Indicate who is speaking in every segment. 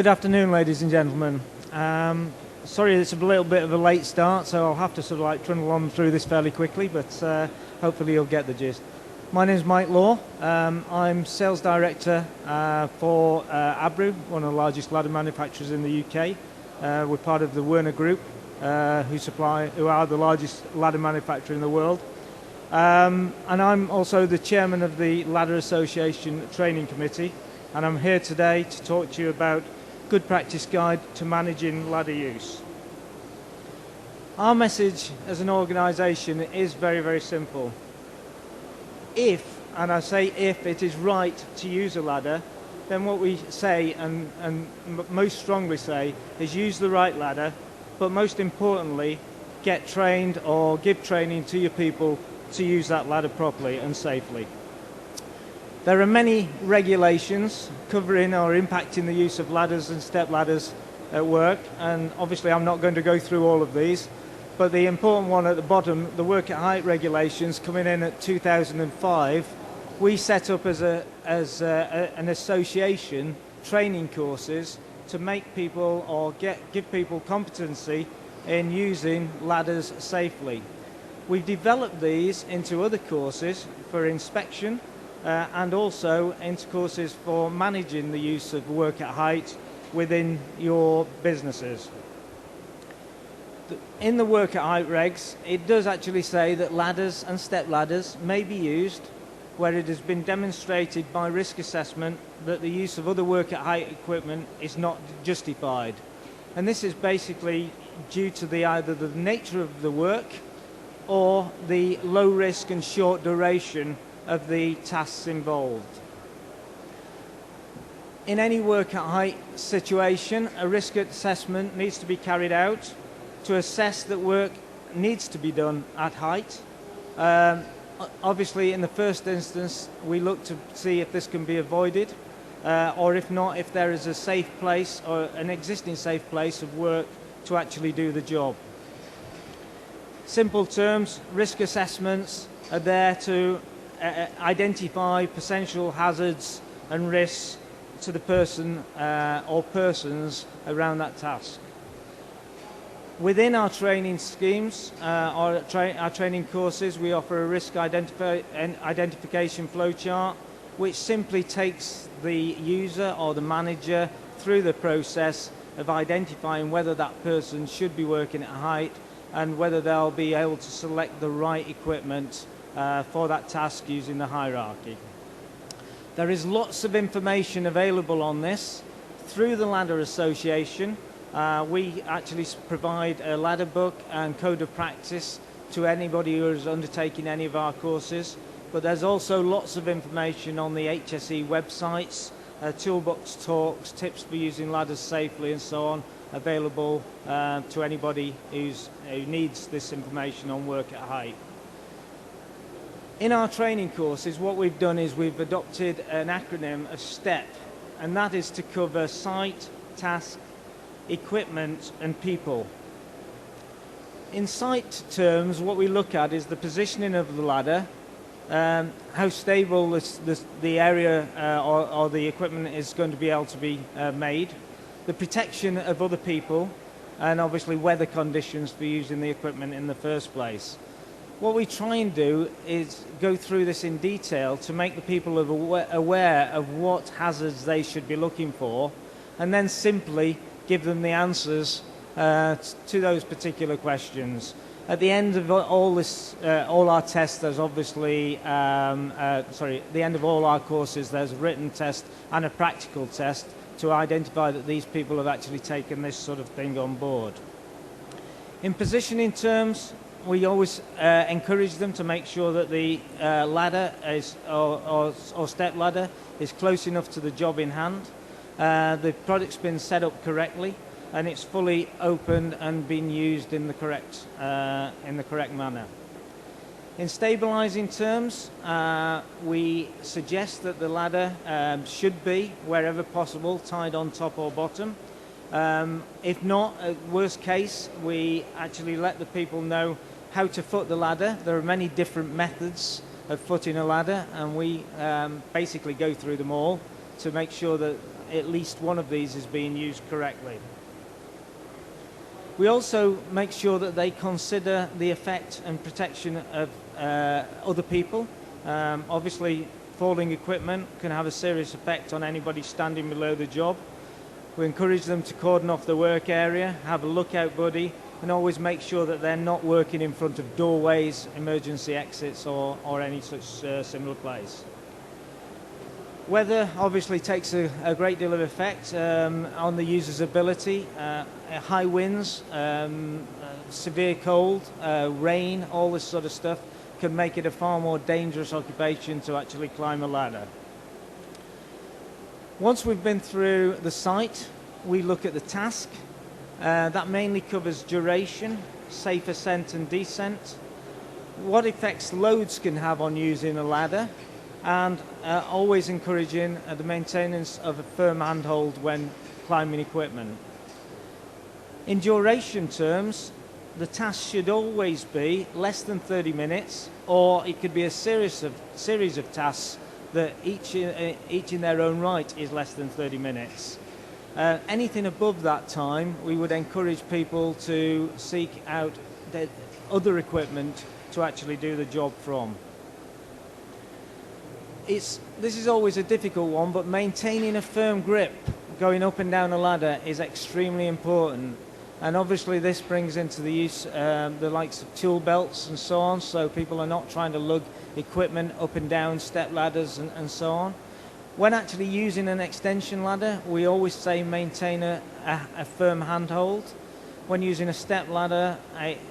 Speaker 1: Good afternoon, ladies and gentlemen. Sorry it's a little bit of a late start, so I'll have to sort of like trundle on through this fairly quickly, but hopefully you'll get the gist. My name is Mike Law. I'm Sales Director for Abru, one of the largest ladder manufacturers in the UK. We're part of the Werner Group, who are the largest ladder manufacturer in the world. And I'm also the chairman of the Ladder Association Training Committee, and I'm here today to talk to you about Good Practice Guide to Managing Ladder Use. Our message as an organisation is very, very simple. If, and I say if, it is right to use a ladder, then what we say, and most strongly say, is use the right ladder, but most importantly, get trained or give training to your people to use that ladder properly and safely. There are many regulations covering or impacting the use of ladders and step ladders at work, and obviously I'm not going to go through all of these, but the important one at the bottom, the work at height regulations coming in at 2005, we set up as an association training courses to make people or give people competency in using ladders safely. We've developed these into other courses for inspection and also into courses for managing the use of work at height within your businesses. In the work at height regs, it does actually say that ladders and step ladders may be used where it has been demonstrated by risk assessment that the use of other work at height equipment is not justified. And this is basically due to either the nature of the work or the low risk and short duration of the tasks involved. In any work at height situation, a risk assessment needs to be carried out to assess that work needs to be done at height. Obviously, in the first instance, we look to see if this can be avoided, or if not, if there is a safe place or an existing safe place of work to actually do the job. Simple terms, risk assessments are there to identify potential hazards and risks to the person or persons around that task. Within our training schemes, our training courses, we offer a risk identification flowchart, which simply takes the user or the manager through the process of identifying whether that person should be working at height and whether they'll be able to select the right equipment for that task using the hierarchy. There is lots of information available on this through the Ladder Association. We actually provide a ladder book and code of practice to anybody who is undertaking any of our courses, but there's also lots of information on the HSE websites, toolbox talks, tips for using ladders safely and so on, available to anybody who needs this information on work at height. In our training courses, what we've done is we've adopted an acronym of STEP, and that is to cover site, task, equipment and people. In site terms, what we look at is the positioning of the ladder, how stable the area or the equipment is going to be able to be made, the protection of other people, and obviously weather conditions for using the equipment in the first place. What we try and do is go through this in detail to make the people aware of what hazards they should be looking for, and then simply give them the answers to those particular questions. At the end of all our tests, there's obviously, at the end of all our courses, there's a written test and a practical test to identify that these people have actually taken this sort of thing on board. In positioning terms, we always encourage them to make sure that the ladder or step ladder is close enough to the job in hand. The product's been set up correctly and it's fully opened and been used in the correct manner. In stabilizing terms, we suggest that the ladder should be, wherever possible, tied on top or bottom. If not, at worst case, we actually let the people know how to foot the ladder. There are many different methods of footing a ladder, and we basically go through them all to make sure that at least one of these is being used correctly. We also make sure that they consider the effect and protection of other people. Obviously, falling equipment can have a serious effect on anybody standing below the job. We encourage them to cordon off the work area, have a lookout buddy, and always make sure that they're not working in front of doorways, emergency exits, or any such similar place. Weather obviously takes a great deal of effect on the user's ability. High winds, severe cold, rain, all this sort of stuff can make it a far more dangerous occupation to actually climb a ladder. Once we've been through the site, we look at the task. That mainly covers duration, safe ascent and descent, what effects loads can have on using a ladder, and always encouraging the maintenance of a firm handhold when climbing equipment. In duration terms, the task should always be less than 30 minutes, or it could be a series of tasks that each in their own right is less than 30 minutes. Anything above that time, we would encourage people to seek out other equipment to actually do the job from. This is always a difficult one, but maintaining a firm grip going up and down a ladder is extremely important. And obviously this brings into the use the likes of tool belts and so on, so people are not trying to lug equipment up and down step ladders and so on. When actually using an extension ladder, we always say maintain a firm handhold. When using a step ladder,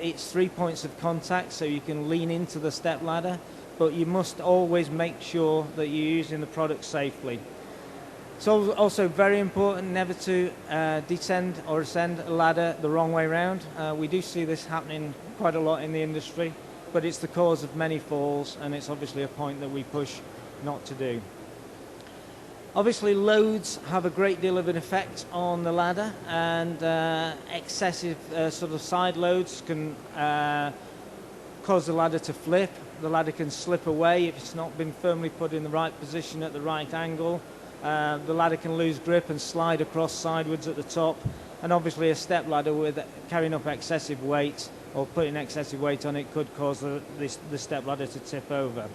Speaker 1: it's 3 points of contact, so you can lean into the step ladder, but you must always make sure that you're using the product safely. It's also very important never to descend or ascend a ladder the wrong way around. We do see this happening quite a lot in the industry, but it's the cause of many falls, and it's obviously a point that we push not to do. Obviously, loads have a great deal of an effect on the ladder, and excessive sort of side loads can cause the ladder to flip. The ladder can slip away if it's not been firmly put in the right position at the right angle. The ladder can lose grip and slide across sideways at the top, and obviously a step ladder with carrying up excessive weight or putting excessive weight on it could cause the step ladder to tip over.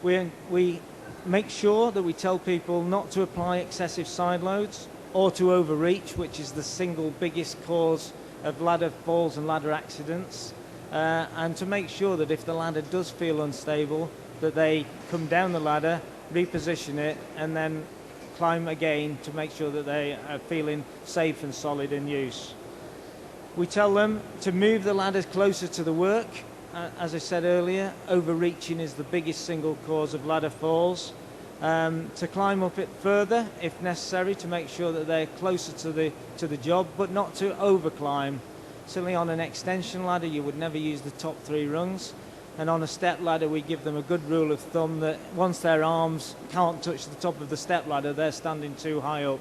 Speaker 1: We make sure that we tell people not to apply excessive side loads or to overreach, which is the single biggest cause of ladder falls and ladder accidents, and to make sure that if the ladder does feel unstable, that they come down the ladder, reposition it, and then climb again to make sure that they are feeling safe and solid in use. We tell them to move the ladders closer to the work. As I said earlier, overreaching is the biggest single cause of ladder falls. To climb up it further if necessary to make sure that they're closer to the job, but not to overclimb. Certainly on an extension ladder you would never use the top 3 rungs. And on a step ladder, we give them a good rule of thumb that once their arms can't touch the top of the step ladder, they're standing too high up.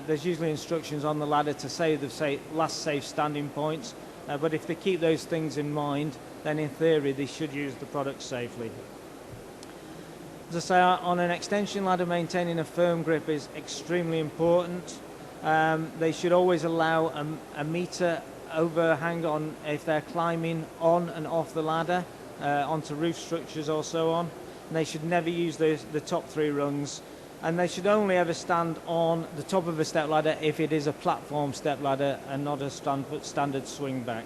Speaker 1: There's usually instructions on the ladder to say the last safe standing points, but if they keep those things in mind, then in theory they should use the product safely. As I say, on an extension ladder, maintaining a firm grip is extremely important. They should always allow a meter overhang on if they're climbing on and off the ladder onto roof structures or so on, and they should never use the top 3 rungs, and they should only ever stand on the top of a step ladder if it is a platform step ladder and not a standard swing back.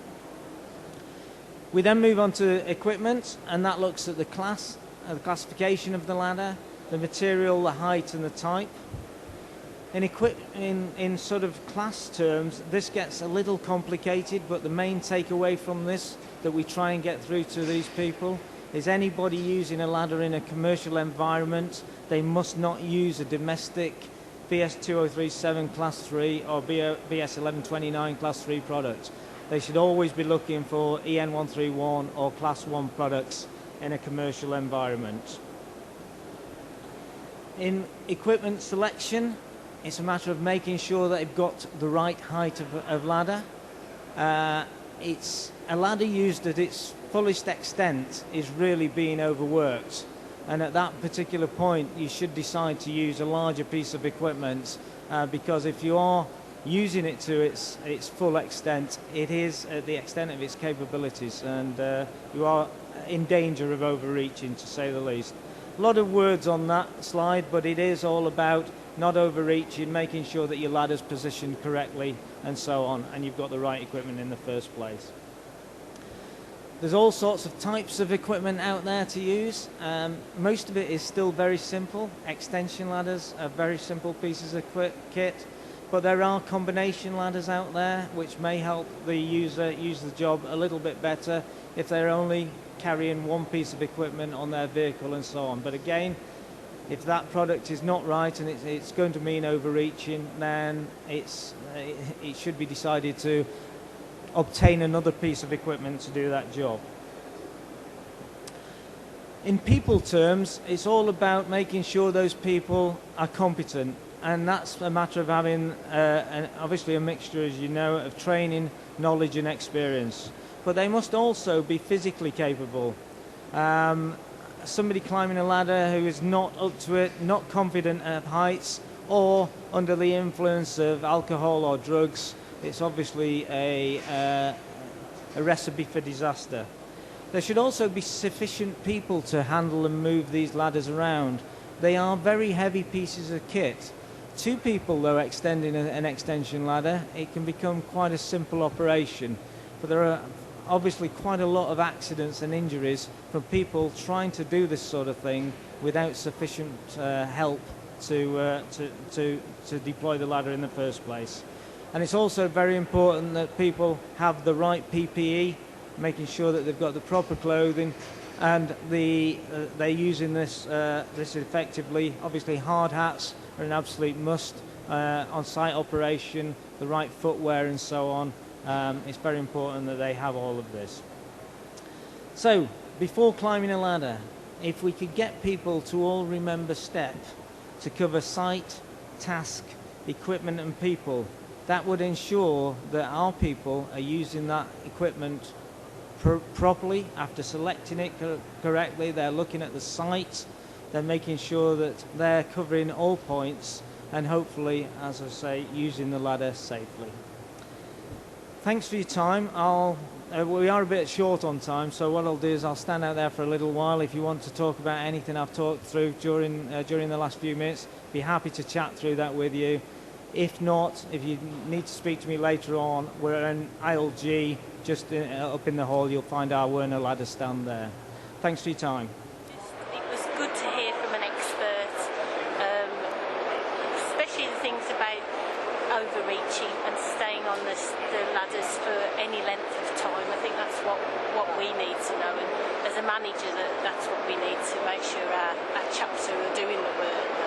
Speaker 1: We then move on to equipment, and that looks at the classification of the ladder, the material, the height and the type. In sort of class terms, this gets a little complicated, but the main takeaway from this that we try and get through to these people is anybody using a ladder in a commercial environment, they must not use a domestic BS 2037 class 3 or BS 1129 class 3 product. They should always be looking for EN 131 or class 1 products in a commercial environment. In equipment selection, it's a matter of making sure that they've got the right height of ladder. It's a ladder used at its fullest extent is really being overworked. And at that particular point, you should decide to use a larger piece of equipment, because if you are using it to its full extent, it is at the extent of its capabilities, and you are in danger of overreaching, to say the least. A lot of words on that slide, but it is all about not overreaching, making sure that your ladder's positioned correctly, and so on, and you've got the right equipment in the first place. There's all sorts of types of equipment out there to use. Most of it is still very simple. Extension ladders are very simple pieces of kit, but there are combination ladders out there which may help the user use the job a little bit better if they're only carrying one piece of equipment on their vehicle and so on. But again, if that product is not right and it's going to mean overreaching, then it should be decided to obtain another piece of equipment to do that job. In people terms, it's all about making sure those people are competent, and that's a matter of having obviously a mixture, as you know, of training, knowledge and experience. But they must also be physically capable. Somebody climbing a ladder who is not up to it, not confident at heights, or under the influence of alcohol or drugs, it's obviously a recipe for disaster. There should also be sufficient people to handle and move these ladders around. They are very heavy pieces of kit. Two people, though, extending an extension ladder, it can become quite a simple operation. But there are obviously quite a lot of accidents and injuries from people trying to do this sort of thing without sufficient help to deploy the ladder in the first place. And it's also very important that people have the right PPE, making sure that they've got the proper clothing, and they're using this effectively. Obviously, hard hats are an absolute must on site operation, the right footwear and so on. It's very important that they have all of this. So, before climbing a ladder, if we could get people to all remember STEP to cover site, task, equipment and people, that would ensure that our people are using that equipment properly after selecting it correctly. They're looking at the site, they're making sure that they're covering all points, and hopefully, as I say, using the ladder safely. Thanks for your time. We are a bit short on time, so what I'll do is I'll stand out there for a little while. If you want to talk about anything I've talked through during the last few minutes, be happy to chat through that with you. If not, if you need to speak to me later on, we're in aisle G, just up in the hall. You'll find our Werner ladder stand there. Thanks for your time.
Speaker 2: It was good to hear from an expert, especially the things about overreaching and staying on the ladders for any length of time. I think that's what we need to know, and as a manager, that's what we need to make sure our chaps who are doing the work